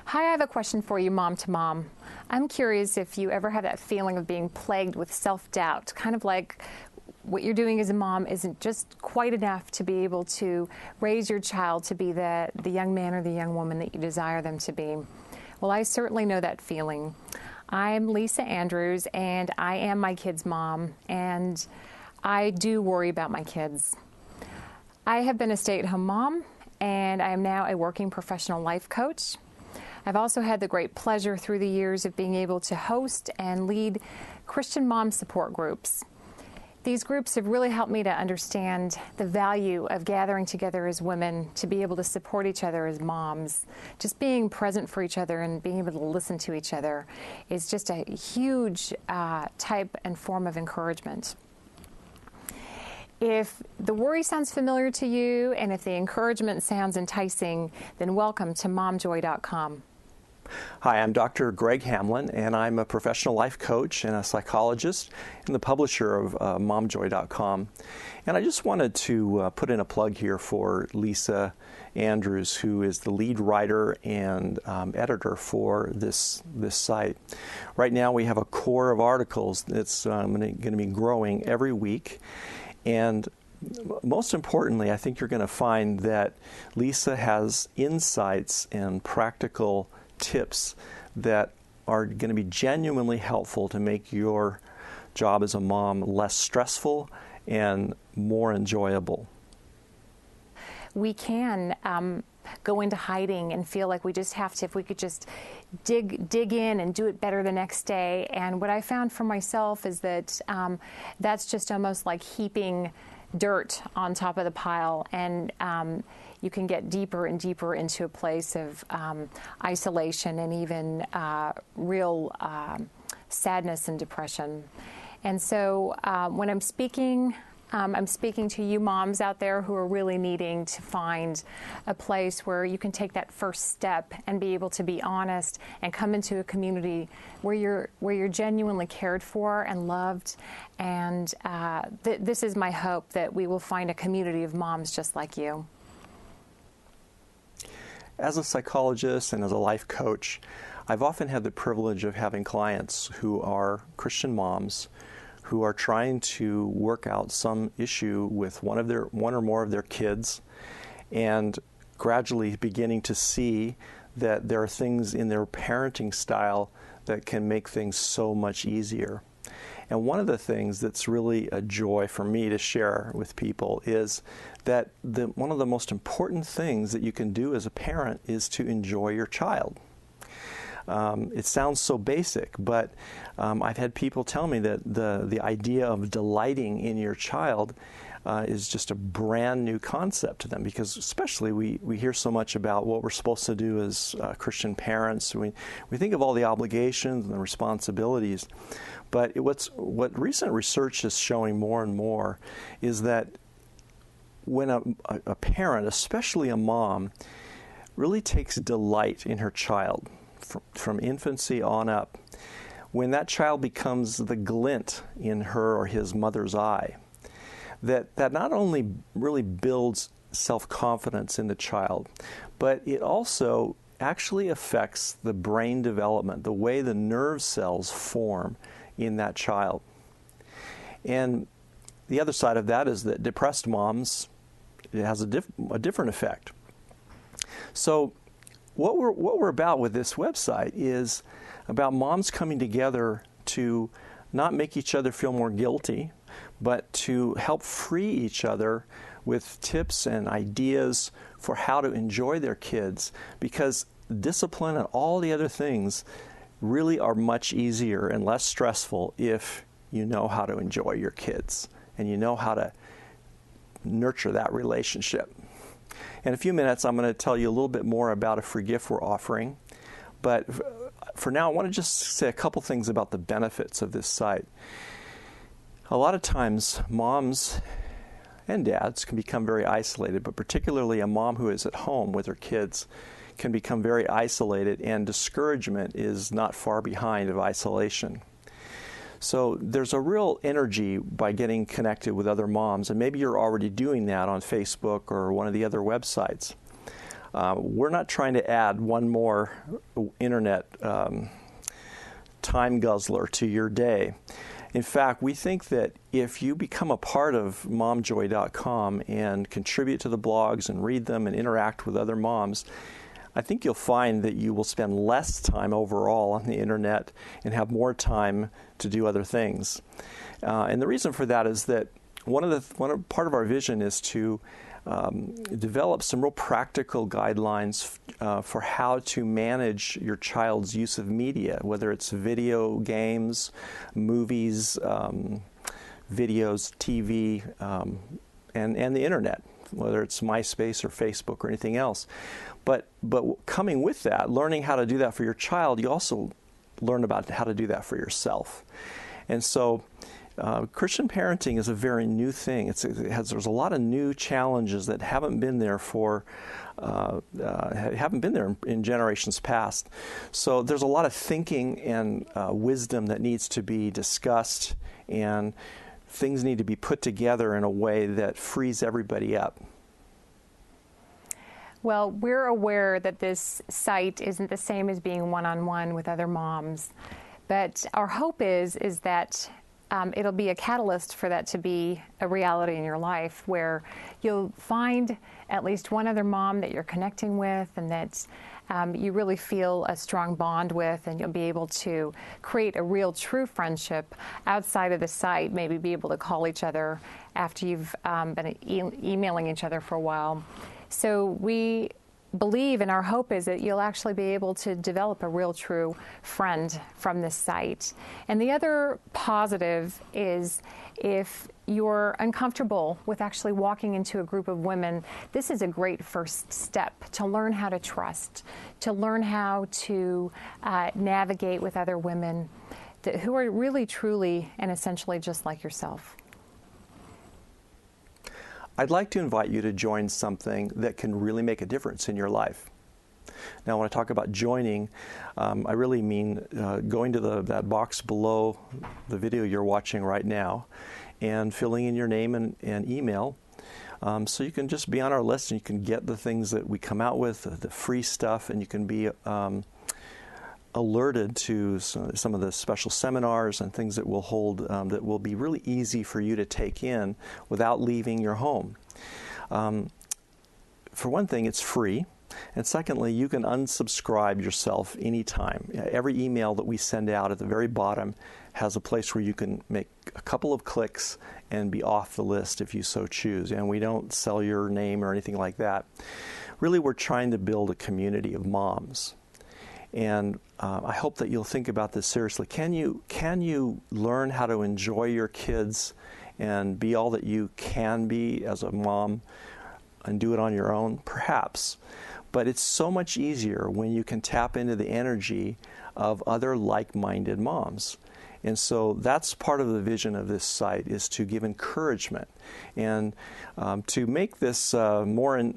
Hi, I have a question for you, mom to mom. I'm curious if you ever have that feeling of being plagued with self-doubt, kind of like what you're doing as a mom isn't just quite enough to be able to raise your child to be the young man or the young woman that you desire them to be. Well, I certainly know that feeling. I'm Lisa Andrews, and I am my kids' mom, and I do worry about my kids. I have been a stay-at-home mom, and I am now a working professional life coach. I've also had the great pleasure through the years of being able to host and lead Christian mom support groups. These groups have really helped me to understand the value of gathering together as women to be able to support each other as moms. Just being present for each other and being able to listen to each other is just a huge type and form of encouragement. If the worry sounds familiar to you and if the encouragement sounds enticing, then welcome to momjoy.com. Hi, I'm Dr. Greg Hamlin, and I'm a professional life coach and a psychologist and the publisher of momjoy.com. And I just wanted to put in a plug here for Lisa Andrews, who is the lead writer and editor for this site. Right now we have a core of articles that's going to be growing every week. And most importantly, I think you're going to find that Lisa has insights and practical tips that are going to be genuinely helpful to make your job as a mom less stressful and more enjoyable. We can go into hiding and feel like we just have to, if we could just dig in and do it better the next day. And what I found for myself is that that's just almost like heaping dirt on top of the pile, and you can get deeper and deeper into a place of isolation and even real sadness and depression. And so when I'm speaking to you moms out there who are really needing to find a place where you can take that first step and be able to be honest and come into a community where you're genuinely cared for and loved. And this is my hope, that we will find a community of moms just like you. As a psychologist and as a life coach, I've often had the privilege of having clients who are Christian moms who are trying to work out some issue with one or more of their kids, and gradually beginning to see that there are things in their parenting style that can make things so much easier. And one of the things that's really a joy for me to share with people is that one of the most important things that you can do as a parent is to enjoy your child. It sounds so basic, but I've had people tell me that the idea of delighting in your child is just a brand new concept to them, because especially we hear so much about what we're supposed to do as Christian parents. We think of all the obligations and the responsibilities, but what recent research is showing more and more is that when a parent, especially a mom, really takes delight in her child, from infancy on up, when that child becomes the glint in her or his mother's eye, that not only really builds self-confidence in the child, but it also actually affects the brain development, the way the nerve cells form in that child. And the other side of that is that depressed moms, it has a different effect. So what we're about with this website is about moms coming together to not make each other feel more guilty, but to help free each other with tips and ideas for how to enjoy their kids, because discipline and all the other things really are much easier and less stressful if you know how to enjoy your kids and you know how to nurture that relationship. In a few minutes, I'm going to tell you a little bit more about a free gift we're offering. But for now, I want to just say a couple things about the benefits of this site. A lot of times, moms and dads can become very isolated, but particularly a mom who is at home with her kids can become very isolated, and discouragement is not far behind of isolation. So there's a real energy by getting connected with other moms, and maybe you're already doing that on Facebook or one of the other websites. we're not trying to add one more internet time guzzler to your day. In fact, we think that if you become a part of momjoy.com and contribute to the blogs and read them and interact with other moms, I think you'll find that you will spend less time overall on the internet and have more time to do other things. And the reason for that is that part of our vision is to develop some real practical guidelines for how to manage your child's use of media, whether it's video games, movies, videos, TV, and the internet, whether it's MySpace or Facebook or anything else. But coming with that, learning how to do that for your child, you also learn about how to do that for yourself. And so Christian parenting is a very new thing. There's a lot of new challenges that haven't been there in generations past. So there's a lot of thinking and wisdom that needs to be discussed, and things need to be put together in a way that frees everybody up. Well, we're aware that this site isn't the same as being one-on-one with other moms, but our hope is that it'll be a catalyst for that to be a reality in your life, where you'll find at least one other mom that you're connecting with and that you really feel a strong bond with, and you'll be able to create a real true friendship outside of the site, maybe be able to call each other after you've been emailing each other for a while. So we believe, and our hope is that you'll actually be able to develop a real true friend from this site. And the other positive is if you're uncomfortable with actually walking into a group of women, this is a great first step to learn how to trust, to learn how to navigate with other women who are really, truly, and essentially just like yourself. I'd like to invite you to join something that can really make a difference in your life. Now, when I talk about joining, I really mean going to that box below the video you're watching right now and filling in your name and email, so you can just be on our list and you can get the things that we come out with, the free stuff, and you can be alerted to some of the special seminars and things that we'll hold that will be really easy for you to take in without leaving your home. For one thing, it's free. And secondly, you can unsubscribe yourself anytime. Every email that we send out at the very bottom has a place where you can make a couple of clicks and be off the list if you so choose. And we don't sell your name or anything like that. Really, we're trying to build a community of moms. And I hope that you'll think about this seriously. Can you learn how to enjoy your kids and be all that you can be as a mom and do it on your own? Perhaps. But it's so much easier when you can tap into the energy of other like-minded moms. And so that's part of the vision of this site, is to give encouragement and to make this more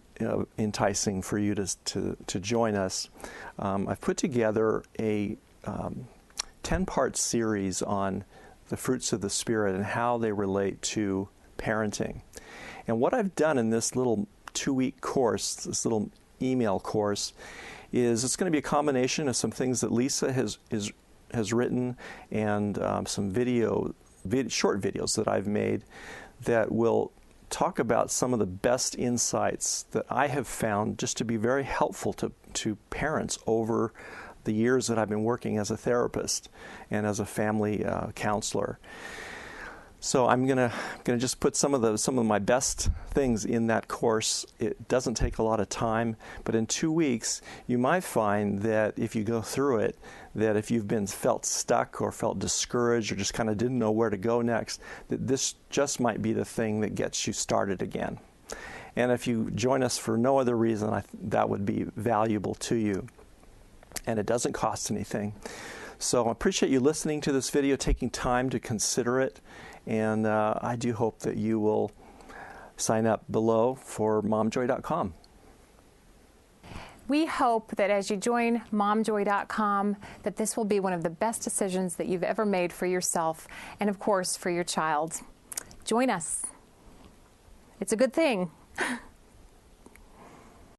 enticing for you to join us. I've put together a 10-part series on the fruits of the Spirit and how they relate to parenting. And what I've done in this little 2-week course, this little email course, is it's going to be a combination of some things that Lisa has written and some short videos that I've made that will talk about some of the best insights that I have found just to be very helpful to parents over the years that I've been working as a therapist and as a family counselor. So I'm gonna just put some of my best things in that course. It doesn't take a lot of time, but in 2 weeks you might find that if you go through it, that if you've felt stuck or felt discouraged or just kind of didn't know where to go next, that this just might be the thing that gets you started again. And if you join us for no other reason, that would be valuable to you. And it doesn't cost anything. So I appreciate you listening to this video, taking time to consider it. And I do hope that you will sign up below for momjoy.com. We hope that as you join momjoy.com, that this will be one of the best decisions that you've ever made for yourself and, of course, for your child. Join us. It's a good thing.